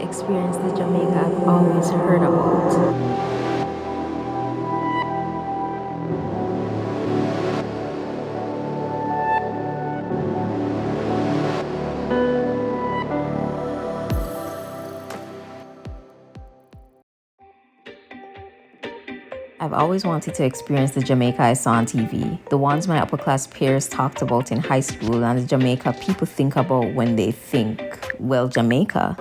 experience the Jamaica I've always heard about. I've always wanted to experience the Jamaica I saw on TV, the ones my upper class peers talked about in high school, and the Jamaica people think about when they think, well, Jamaica.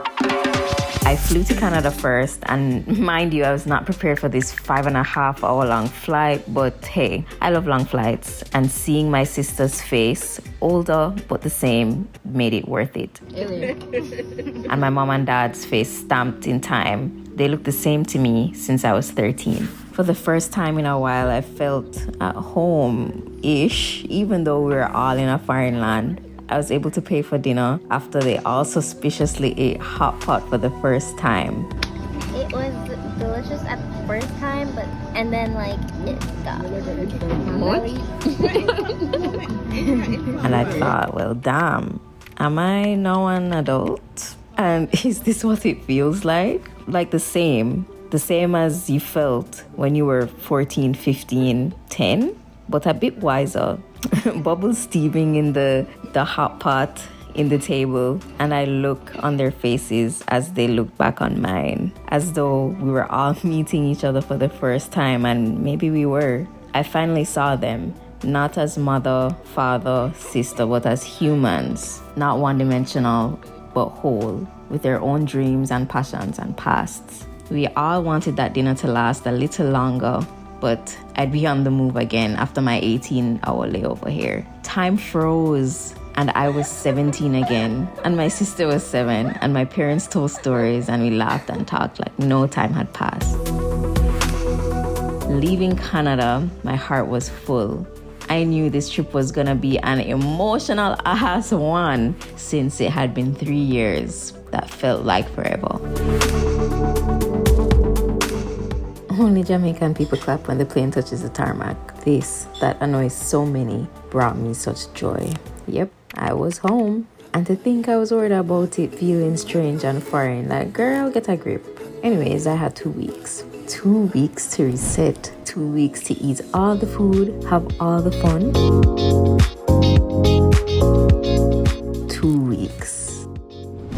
I flew to Canada first, and mind you, I was not prepared for this 5.5 hour long flight, but hey, I love long flights, and seeing my sister's face, older but the same, made it worth it. And my mom and dad's face stamped in time. They look the same to me since I was 13. For the first time in a while, I felt at home-ish, even though we were all in a foreign land. I was able to pay for dinner after they all suspiciously ate hot pot for the first time. It was delicious at the first time, and then it got And I thought, well, damn, am I now an adult? And is this what it feels like? Like the same as you felt when you were 14, 15, 10, but a bit wiser. Bubbles steaming in the hot pot in the table, and I look on their faces as they look back on mine, as though we were all meeting each other for the first time, and maybe we were. I finally saw them, not as mother, father, sister, but as humans, not one-dimensional, but whole, with their own dreams and passions and pasts. We all wanted that dinner to last a little longer, but I'd be on the move again after my 18-hour layover here. Time froze, and I was 17 again, and my sister was 7, and my parents told stories, and we laughed and talked like no time had passed. Leaving Canada, my heart was full. I knew this trip was gonna be an emotional ass one, since it had been 3 years that felt like forever. Only Jamaican people clap when the plane touches the tarmac. This, that annoys so many, brought me such joy. Yep, I was home. And to think I was worried about it feeling strange and foreign, like, girl, get a grip. Anyways, I had 2 weeks. 2 weeks to reset. 2 weeks to eat all the food, have all the fun. 2 weeks.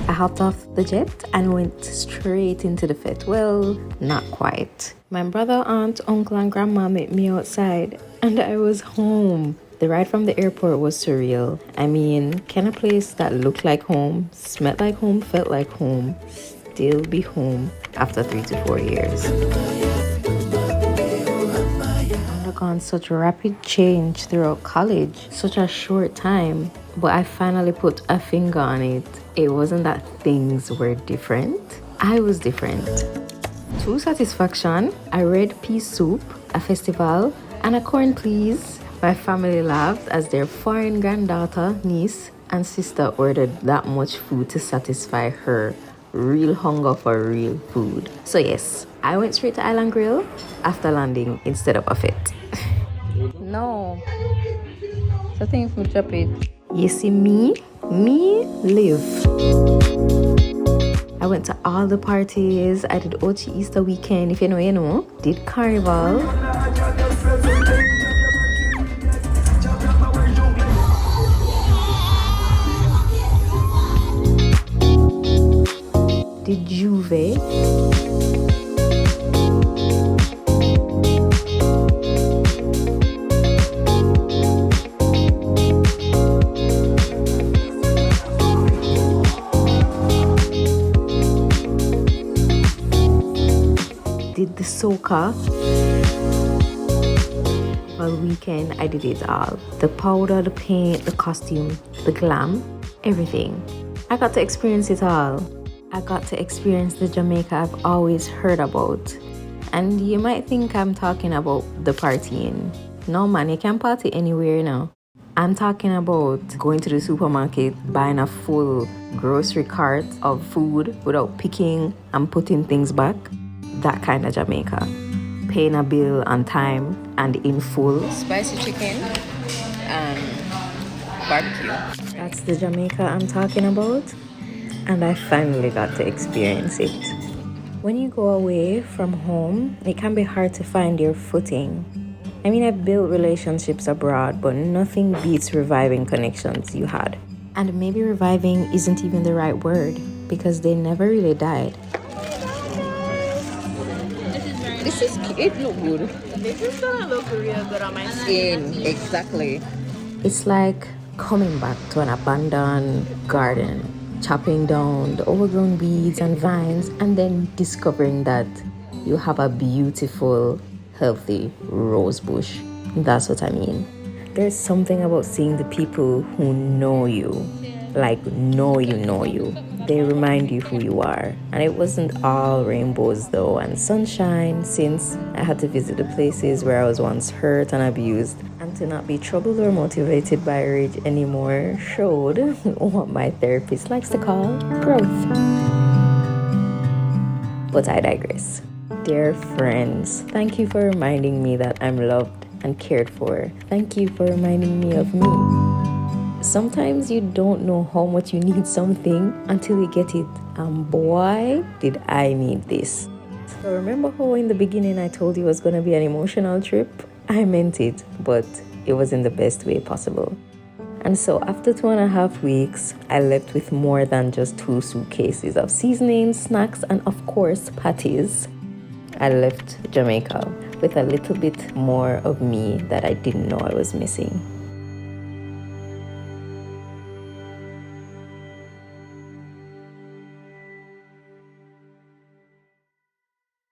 I hopped off the jet and went straight into the fete. Well, not quite. My brother, aunt, uncle, and grandma met me outside, and I was home. The ride from the airport was surreal. I mean, can a place that looked like home, smelled like home, felt like home, still be home after 3 to 4 years? I've undergone such rapid change throughout college, such a short time, but I finally put a finger on it. It wasn't that things were different. I was different. To satisfaction, I read pea soup, a festival, and a corn please. My family laughed as their foreign granddaughter, niece, and sister ordered that much food to satisfy her real hunger for real food. So yes, I went straight to Island Grill after landing instead of a fete. No. So thank you for drop it. You see me live. I went to all the parties. I did Ochi Easter weekend, if you know, you know. Did carnival. Did Juve. Did the soca. All weekend, I did it all. The powder, the paint, the costume, the glam, everything. I got to experience it all. I got to experience the Jamaica I've always heard about. And you might think I'm talking about the partying. No man, you can party anywhere now. I'm talking about going to the supermarket, buying a full grocery cart of food without picking and putting things back. That kind of Jamaica. Paying a bill on time and in full. Spicy chicken and barbecue. That's the Jamaica I'm talking about. and I finally got to experience it. When you go away from home, it can be hard to find your footing. I mean, I've built relationships abroad, but nothing beats reviving connections you had. And maybe reviving isn't even the right word, because they never really died. This is cute. It look good. This is gonna look real good on my skin. Exactly. It's like coming back to an abandoned garden, chopping down the overgrown weeds and vines, and then discovering that you have a beautiful, healthy rose bush. That's what I mean. There's something about seeing the people who know you, like know you. They remind you who you are. And it wasn't all rainbows though and sunshine, since I had to visit the places where I was once hurt and abused. And to not be troubled or motivated by rage anymore showed what my therapist likes to call growth. But I digress. Dear friends, thank you for reminding me that I'm loved and cared for. Thank you for reminding me of me. Sometimes you don't know how much you need something until you get it. And boy, did I need this. So remember how in the beginning I told you it was going to be an emotional trip? I meant it, but it was in the best way possible. And so after 2.5 weeks, I left with more than just 2 suitcases of seasonings, snacks, and of course, patties. I left Jamaica with a little bit more of me that I didn't know I was missing.